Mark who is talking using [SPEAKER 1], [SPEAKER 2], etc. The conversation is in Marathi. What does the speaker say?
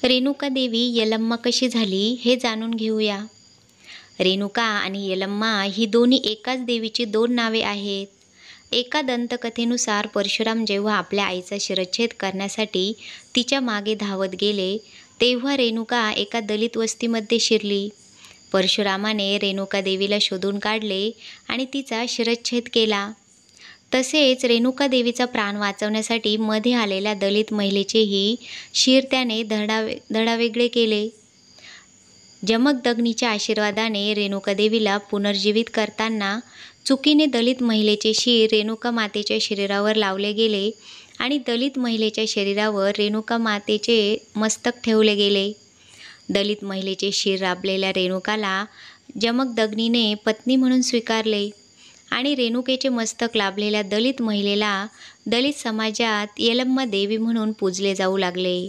[SPEAKER 1] रेणुका देवी यलम्मा कशी झाली हे जाणून घेऊया. रेणुका आणि यलम्मा ही दोन्ही एकाच देवीची दोन नावे आहेत. एका दंतकथेनुसार परशुराम जेव्हा आपल्या आईचा शिरच्छेद करण्यासाठी तिच्या मागे धावत गेले, तेव्हा रेणुका एका दलित वस्तीमध्ये शिरली. परशुरामाने रेणुका देवीला शोधून काढले आणि तिचा शिरच्छेद केला. तसेच रेणुका देवीचा प्राण वाचवण्यासाठी मध्ये आलेल्या दलित महिलेचेही शिर त्याने धडावेगळे केले. जमदग्नीच्या आशीर्वादाने रेणुका देवीला पुनर्जीवित करताना चुकीने दलित महिलेचे शिर रेणुका मातेच्या शरीरावर लावले गेले आणि दलित महिलेच्या शरीरावर रेणुका मातेचे मस्तक ठेवले गेले. दलित महिलेचे शिर राबलेल्या रेणुकाला जमदग्नीने पत्नी म्हणून स्वीकारले आणि रेणुकेचे मस्तक लाभलेल्या दलित महिलेला दलित समाजात यलम्मा देवी म्हणून पूजले जाऊ लागले.